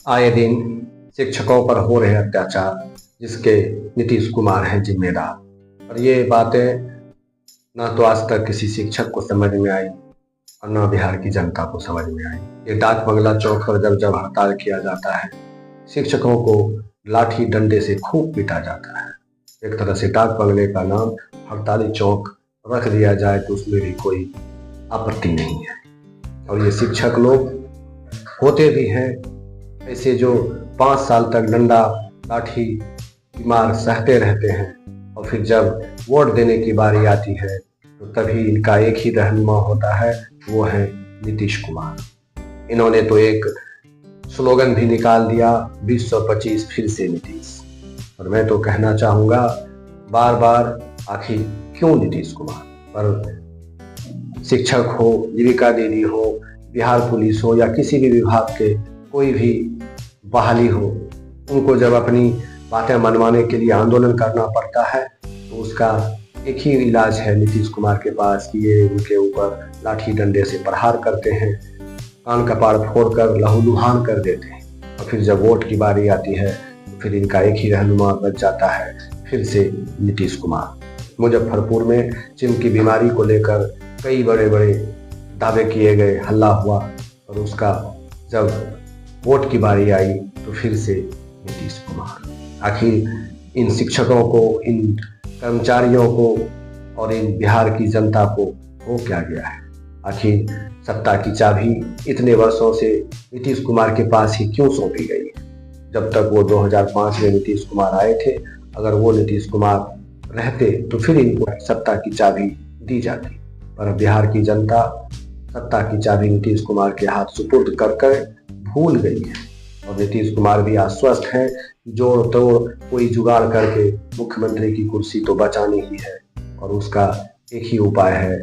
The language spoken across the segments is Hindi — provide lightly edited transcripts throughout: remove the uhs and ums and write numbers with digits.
आए दिन शिक्षकों पर हो रहे अत्याचार जिसके नीतीश कुमार हैं जिम्मेदार। और ये बातें ना तो आज तक किसी शिक्षक को समझ में आई और ना बिहार की जनता को समझ में आई। ये डाक बंगला चौक पर जब हड़ताल किया जाता है, शिक्षकों को लाठी डंडे से खूब पीटा जाता है। एक तरह से डाक बंगले का नाम हड़ताली चौक रख दिया जाए तो उसमें भी कोई आपत्ति नहीं है। और ये शिक्षक लोग होते भी हैं ऐसे जो 5 साल तक डंडा लाठी की मार सहते रहते हैं, और फिर जब वोट देने की बारी आती है तो तभी इनका एक ही रहनुमा होता है, वो है नीतीश कुमार। इन्होंने तो एक स्लोगन भी निकाल दिया, 2025 फिर से नीतीश। और मैं तो कहना चाहूँगा बार बार, आखिर क्यों नीतीश कुमार? पर शिक्षक हो, जीविका दीदी हो, बिहार पुलिस हो या किसी भी विभाग के कोई भी बहाली हो, उनको जब अपनी बातें मनवाने के लिए आंदोलन करना पड़ता है तो उसका एक ही इलाज है नीतीश कुमार के पास कि ये उनके ऊपर लाठी डंडे से प्रहार करते हैं, कान कपाड़ फोड़कर लहूलुहान कर देते हैं। और फिर जब वोट की बारी आती है तो फिर इनका एक ही रहनुमा बच जाता है, फिर से नीतीश कुमार। मुजफ्फरपुर में चिमकी बीमारी को लेकर कई बड़े बड़े दावे किए गए, हल्ला हुआ, और उसका जब वोट की बारी आई तो फिर से नीतीश कुमार। आखिर इन शिक्षकों को, इन कर्मचारियों को और इन बिहार की जनता को हो क्या गया है? आखिर सत्ता की चाबी इतने वर्षों से नीतीश कुमार के पास ही क्यों सौंपी गई है? जब तक वो 2005 में नीतीश कुमार आए थे, अगर वो नीतीश कुमार रहते तो फिर इनको सत्ता की चाबी दी जाती। पर बिहार की जनता सत्ता की चाबी नीतीश कुमार के हाथ सुपुर्द कर भूल गई है। और नीतीश कुमार भी आश्वस्त है, जोड़ तोड़ कोई जुगाड़ करके मुख्यमंत्री की कुर्सी तो बचानी ही है, और उसका एक ही उपाय है,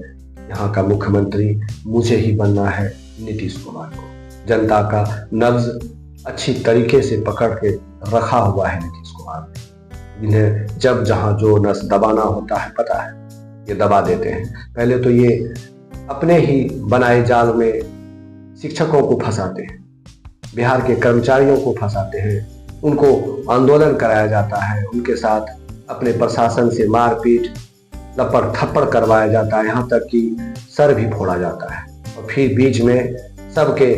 यहाँ का मुख्यमंत्री मुझे ही बनना है, नीतीश कुमार को। जनता का नब्ज अच्छी तरीके से पकड़ के रखा हुआ है नीतीश कुमार। इन्हें जब जहाँ जो नस दबाना होता है पता है, ये दबा देते हैं। पहले तो ये अपने ही बनाए जाल में शिक्षकों को फंसाते हैं, बिहार के कर्मचारियों को फंसाते हैं, उनको आंदोलन कराया जाता है, उनके साथ अपने प्रशासन से मारपीट लपड़ थप्पड़ करवाया जाता है, यहाँ तक कि सर भी फोड़ा जाता है। और फिर बीच में सबके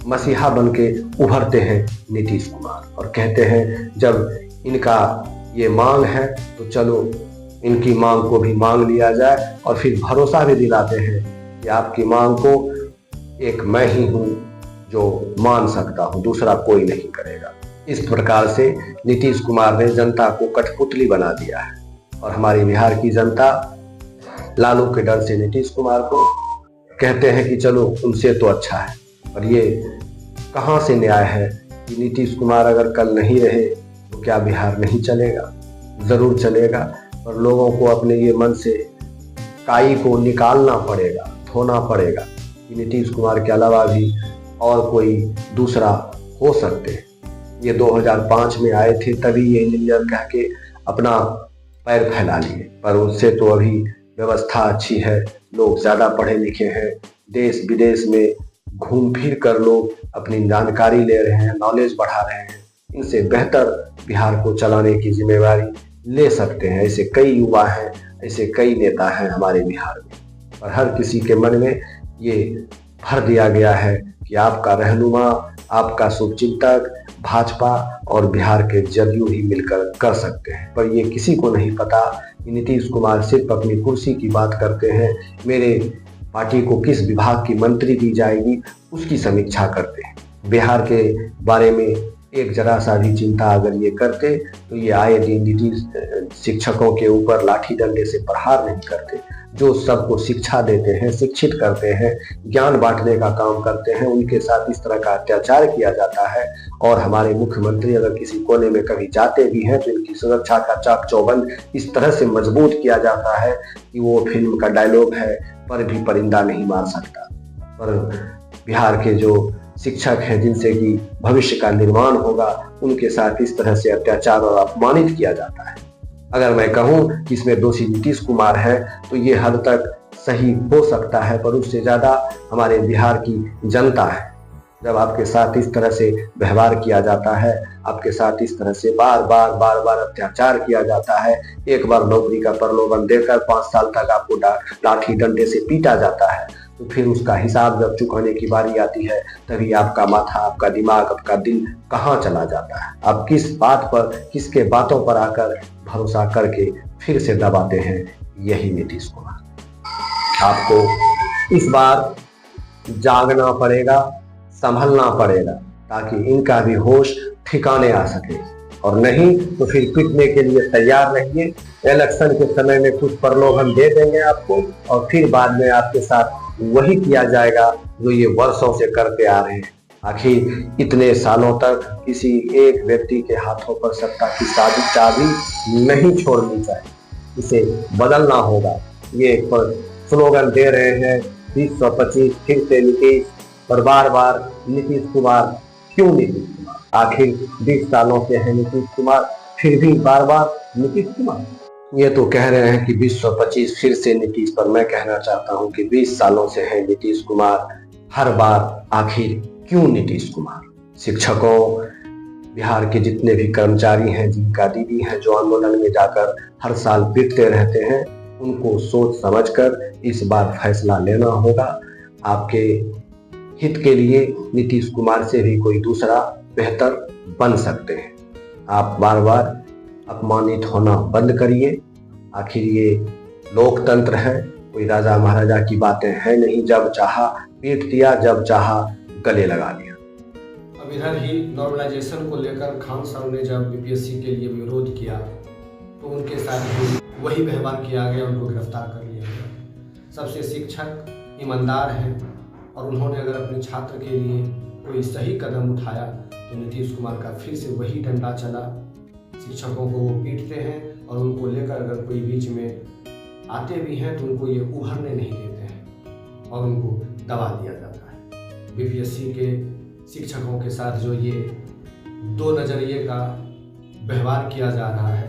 मसीहा बन के उभरते हैं नीतीश कुमार और कहते हैं जब इनका ये मांग है तो चलो इनकी मांग को भी मांग लिया जाए, और फिर भरोसा भी दिलाते हैं कि आपकी मांग को एक मैं ही हूँ जो मान सकता हूँ, दूसरा कोई नहीं करेगा। इस प्रकार से नीतीश कुमार ने जनता को कठपुतली बना दिया है, और हमारी बिहार की जनता लालू के डर से नीतीश कुमार को कहते हैं कि चलो उनसे तो अच्छा है। और ये कहाँ से न्याय है कि नीतीश कुमार अगर कल नहीं रहे तो क्या बिहार नहीं चलेगा? जरूर चलेगा, पर लोगों को अपने ये मन से काई को निकालना पड़ेगा, धोना पड़ेगा कि नीतीश कुमार के अलावा भी और कोई दूसरा हो सकते हैं। ये 2005 में आए थे, तभी ये इंजीनियर कह के अपना पैर फैला लिए, पर उससे तो अभी व्यवस्था अच्छी है, लोग ज़्यादा पढ़े लिखे हैं, देश विदेश में घूम फिर कर लोग अपनी जानकारी ले रहे हैं, नॉलेज बढ़ा रहे हैं। इनसे बेहतर बिहार को चलाने की जिम्मेवारी ले सकते हैं। ऐसे कई युवा हैं, ऐसे कई नेता हैं हमारे बिहार में, पर हर किसी के मन में ये भर दिया गया है कि आपका रहनुमा, आपका शुभचिंतक भाजपा और बिहार के जदयू ही मिलकर कर सकते हैं। पर ये किसी को नहीं पता कि नीतीश कुमार सिर्फ अपनी कुर्सी की बात करते हैं, मेरे पार्टी को किस विभाग की मंत्री दी जाएगी उसकी समीक्षा करते हैं। बिहार के बारे में एक जरा सा भी चिंता अगर ये करते तो ये आए दिन नीतीश शिक्षकों के ऊपर लाठी डंडे से प्रहार नहीं करते। जो सबको शिक्षा देते हैं, शिक्षित करते हैं, ज्ञान बांटने का काम करते हैं, उनके साथ इस तरह का अत्याचार किया जाता है। और हमारे मुख्यमंत्री अगर किसी कोने में कभी जाते भी हैं तो इनकी सुरक्षा का चाक चौबंद इस तरह से मजबूत किया जाता है कि वो फिल्म का डायलॉग है, पर भी परिंदा नहीं मार सकता। पर बिहार के जो शिक्षक हैं जिनसे कि भविष्य का निर्माण होगा, उनके साथ इस तरह से अत्याचार और अपमानित किया जाता है। अगर मैं कहूं कि इसमें दोषी नीतीश कुमार है तो ये हद तक सही हो सकता है, पर उससे ज़्यादा हमारे बिहार की जनता है। जब आपके साथ इस तरह से व्यवहार किया जाता है, आपके साथ इस तरह से बार बार अत्याचार किया जाता है, एक बार नौकरी का प्रलोभन देकर 5 साल तक आपको लाठी डंडे से पीटा जाता है, तो फिर उसका हिसाब जब चुकाने की बारी आती है, तभी आपका माथा, आपका दिमाग, आपका दिल कहाँ चला जाता है। आप किस बात पर, किसके बातों पर आकर भरोसा करके फिर से दबाते हैं। यही नीतीश कुमार। आपको इस बार जागना पड़ेगा, संभलना पड़ेगा, ताकि इनका भी होश ठिकाने आ सके, और नहीं तो फिर पिटने के लिए तैयार रहिए। इलेक्शन के समय में कुछ प्रलोभन दे देंगे आपको, और फिर बाद में आपके साथ वही किया जाएगा जो ये वर्षों से करते आ रहे हैं। आखिर इतने सालों तक किसी एक व्यक्ति के हाथों पर सत्ता की चाबी नहीं छोड़नी चाहिए, इसे बदलना होगा। ये स्लोगन दे रहे हैं 2025 फिर से नीतीश, और बार नीतीश कुमार। क्यों नीतीश कुमार? आखिर 20 सालों से है नीतीश कुमार, फिर भी बार नीतीश कुमार। ये तो कह रहे हैं कि 2025 फिर से नीतीश, पर मैं कहना चाहता हूं कि 20 सालों से है नीतीश कुमार, हर बार आखिर क्यों नीतीश कुमार? शिक्षकों, बिहार के जितने भी कर्मचारी हैं, जिनका दीदी हैं, जो आंदोलन में जाकर हर साल पिटते रहते हैं, उनको सोच समझकर इस बार फैसला लेना होगा। आपके हित के लिए नीतीश कुमार से भी कोई दूसरा बेहतर बन सकते हैं। आप बार अपमानित होना बंद करिए। आखिर ये लोकतंत्र है, कोई राजा महाराजा की बातें है नहीं। जब चाहा पीट दिया, जब चाहा गले लगा लिया। अब इधर ही नॉर्मलाइजेशन को लेकर खान साहब ने जब बीपीएससी के लिए विरोध किया, तो उनके साथ भी वही व्यवहार किया गया, उनको गिरफ्तार कर लिया गया। सबसे शिक्षक ईमानदार हैं, और उन्होंने अगर अपने छात्र के लिए कोई सही कदम उठाया, तो नीतीश कुमार का फिर से वही डंडा चला। शिक्षकों को वो पीटते हैं, और उनको लेकर अगर कोई बीच में आते भी हैं तो उनको ये उभरने नहीं देते हैं, और उनको दबा दिया जाता है। बीपीएससी के शिक्षकों के साथ जो ये दो नज़रिए का व्यवहार किया जा रहा है,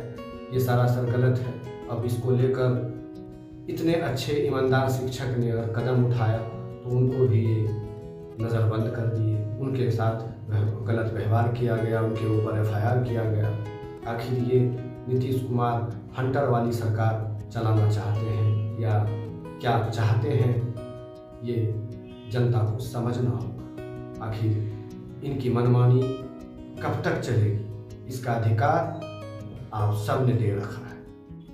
ये सरासर गलत है। अब इसको लेकर इतने अच्छे ईमानदार शिक्षक ने अगर कदम उठाया, तो उनको भी ये नज़रबंद कर दिए, उनके साथ गलत व्यवहार किया गया, उनके ऊपर एफआईआर किया गया। आखिर ये नीतीश कुमार हंटर वाली सरकार चलाना चाहते हैं या क्या चाहते हैं, ये जनता को समझना होगा। आखिर इनकी मनमानी कब तक चलेगी, इसका अधिकार आप सब ने दे रखा है।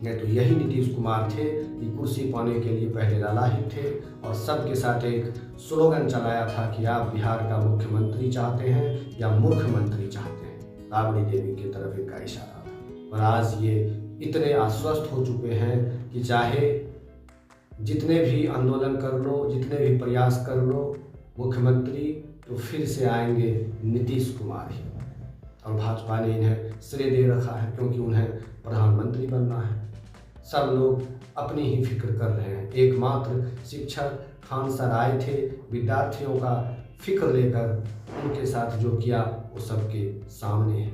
नहीं तो यही नीतीश कुमार थे कि कुर्सी पाने के लिए पहले लालायित थे, और सबके साथ एक स्लोगन चलाया था कि आप बिहार का मुख्यमंत्री चाहते हैं या मुख्यमंत्री चाहते हैं। राबड़ी देवी की तरफ इनका इशारा था। और आज ये इतने आश्वस्त हो चुके हैं कि चाहे जितने भी आंदोलन कर लो, जितने भी प्रयास कर लो, मुख्यमंत्री तो फिर से आएंगे नीतीश कुमार ही। और भाजपा ने इन्हें श्रेय दे रखा है, क्योंकि उन्हें प्रधानमंत्री बनना है। सब लोग अपनी ही फिक्र कर रहे हैं। एकमात्र शिक्षक खान सर आए थे विद्यार्थियों का फिक्र लेकर, उनके साथ जो किया वो सबके सामने है।